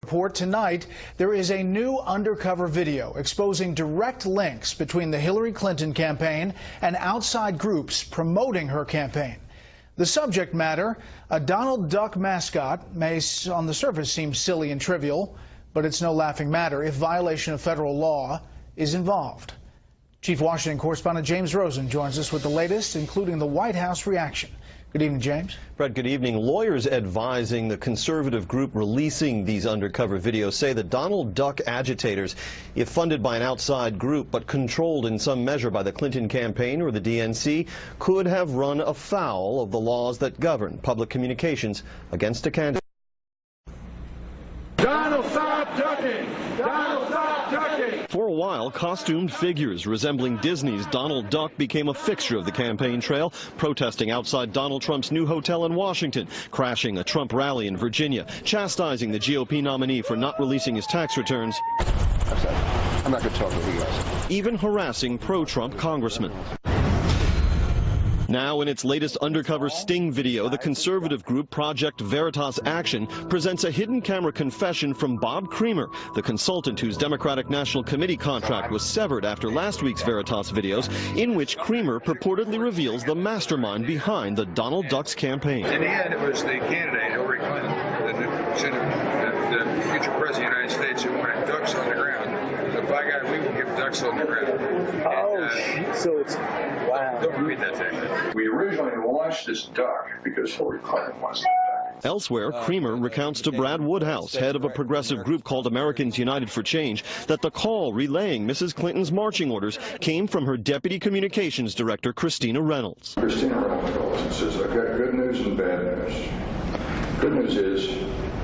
Report tonight, there is a new undercover video exposing direct links between the Hillary Clinton campaign and outside groups promoting her campaign. The subject matter, a Donald Duck mascot, may on the surface seem silly and trivial, but it's no laughing matter if violation of federal law is involved. Chief Washington correspondent James Rosen joins us with the latest, including the White House reaction. Good evening, James. Brett, good evening. Lawyers advising the conservative group releasing these undercover videos say that Donald Duck agitators, if funded by an outside group but controlled in some measure by the Clinton campaign or the DNC, could have run afoul of the laws that govern public communications against a candidate. Donald, stop ducking! Donald, stop ducking! For a while, costumed figures resembling Disney's Donald Duck became a fixture of the campaign trail, protesting outside Donald Trump's new hotel in Washington, crashing a Trump rally in Virginia, chastising the GOP nominee for not releasing his tax returns. I'm not going to talk with you guys. Even harassing pro-Trump congressmen. Now, in its latest undercover sting video, the conservative group Project Veritas Action presents a hidden camera confession from Bob Creamer, the consultant whose Democratic National Committee contract was severed after last week's Veritas videos, in which Creamer purportedly reveals the mastermind behind the Donald Duck's campaign. In the end, it was the candidate, Hillary Clinton, the future president of the United States, who wanted ducks on the ground. So by God, we will give ducks on the ground. So it's, wow. Don't repeat that thing. We originally launched this duck because Hillary Clinton wants the duck. Elsewhere, Creamer recounts to Brad Woodhouse, head of a progressive group called Americans United for Change, that the call relaying Mrs. Clinton's marching orders came from her deputy communications director, Christina Reynolds. Christina Reynolds calls and says, I've got good news and bad news. Good news is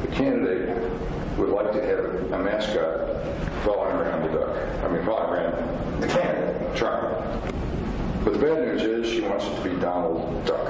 the candidate would like to have a mascot following around the duck. Following around the candidate, Trump. But the bad news is she wants it to be Donald Duck.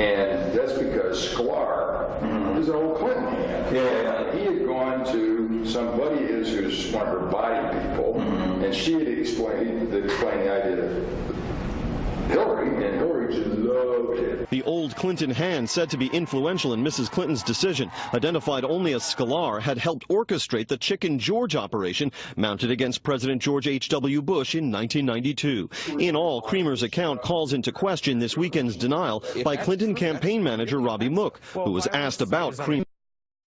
And that's because Sklar is an old Clinton hand. Yeah. He had gone to somebody who's one of her body people, and she had explained the idea of Hillary, and Hillary just loved it. The old Clinton hand, said to be influential in Mrs. Clinton's decision, identified only as Sklar, had helped orchestrate the Chicken George operation mounted against President George H.W. Bush in 1992. In all, Creamer's account calls into question this weekend's denial by Clinton campaign manager Robbie Mook, who was asked about Creamer,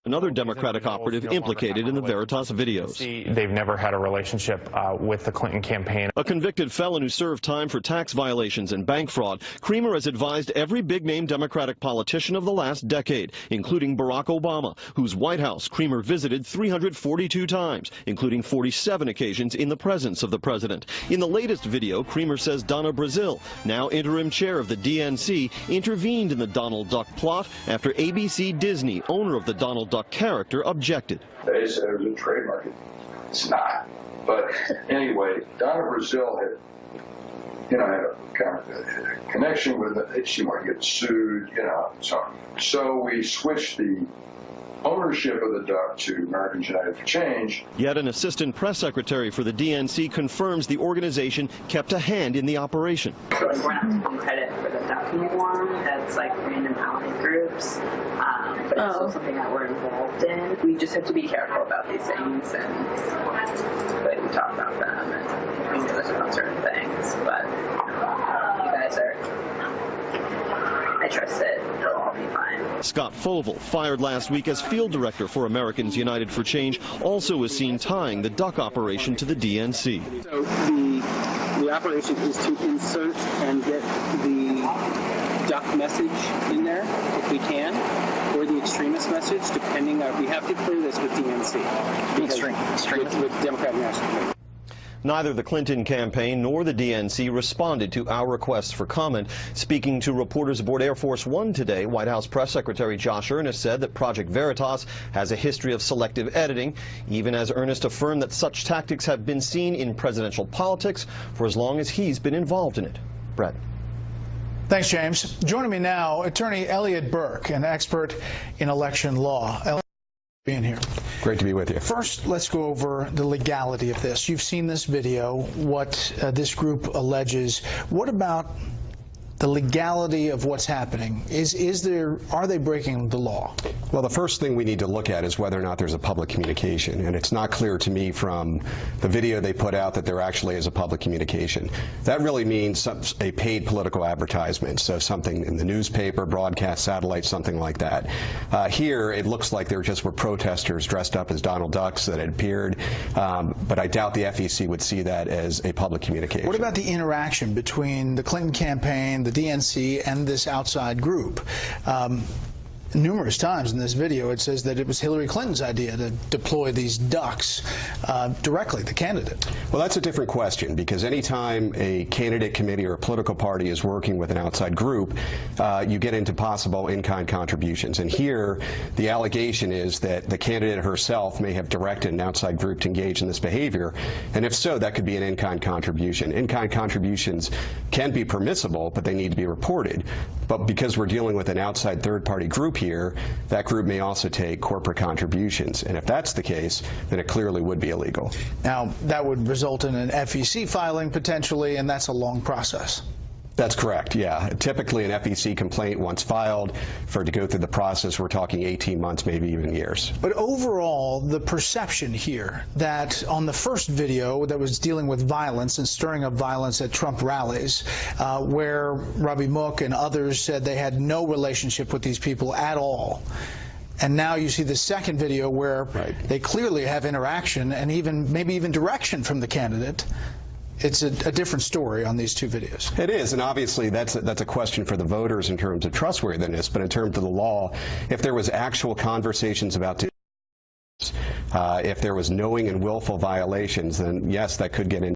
another Democratic operative implicated in the Veritas videos. They've never had a relationship with the Clinton campaign. A convicted felon who served time for tax violations and bank fraud, Creamer has advised every big-name Democratic politician of the last decade, including Barack Obama, whose White House Creamer visited 342 times, including 47 occasions in the presence of the president. In the latest video, Creamer says Donna Brazile, now interim chair of the DNC, intervened in the Donald Duck plot after ABC Disney, owner of the Donald Duck character, objected. They said it was a trademark. It's not. But anyway, Donna Brazile had a kind of a connection with it. She might get sued, So we switched the ownership of the duck to Americans United for Change. Yet an assistant press secretary for the DNC confirms the organization kept a hand in the operation. We're not taking credit for the duck anymore. That's like random ally groups. But it's still something that we're involved in. We just have to be careful about these things, and we talk about them and we know about certain things. But you guys I trust it. It'll all be fine. Scott Foval, fired last week as field director for Americans United for Change, also was seen tying the duck operation to the DNC. So the operation is to insert and get the duck message in there, if we can, or the extremist message, depending on, we have to clear this with DNC. With Democratic National Committee. Neither the Clinton campaign nor the DNC responded to our requests for comment. Speaking to reporters aboard Air Force One today, White House Press Secretary Josh Earnest said that Project Veritas has a history of selective editing, even as Earnest affirmed that such tactics have been seen in presidential politics for as long as he's been involved in it. Brett. Thanks, James. Joining me now, attorney Elliot Burke, an expert in election law. Elliot, being here. Great to be with you. First, let's go over the legality of this. You've seen this video, what this group alleges. What about the legality of what's happening? Are they breaking the law? Well, the first thing we need to look at is whether or not there's a public communication, and it's not clear to me from the video they put out that there actually is a public communication. That really means a paid political advertisement, so something in the newspaper, broadcast, satellite, something like that. Here, it looks like there just were protesters dressed up as Donald Ducks that had appeared, but I doubt the FEC would see that as a public communication. What about the interaction between the Clinton campaign, the DNC, and this outside group? Numerous times in this video it says that it was Hillary Clinton's idea to deploy these ducks directly, the candidate. Well, that's a different question, because anytime a candidate committee or a political party is working with an outside group, you get into possible in-kind contributions. And here, the allegation is that the candidate herself may have directed an outside group to engage in this behavior, and if so, that could be an in-kind contribution. In-kind contributions can be permissible, but they need to be reported. But because we're dealing with an outside third-party group here, that group may also take corporate contributions. And if that's the case, then it clearly would be illegal. Now, that would result in an FEC filing potentially, and that's a long process. That's correct, yeah. Typically, an FEC complaint, once filed, for it to go through the process, we're talking 18 months, maybe even years. But overall, the perception here that on the first video that was dealing with violence and stirring up violence at Trump rallies, where Robbie Mook and others said they had no relationship with these people at all, and now you see the second video where they clearly have interaction and maybe even direction from the candidate. It's a different story on these two videos. It is, and obviously that's a question for the voters in terms of trustworthiness, but in terms of the law, if there was actual conversations about if there was knowing and willful violations, then yes, that could get into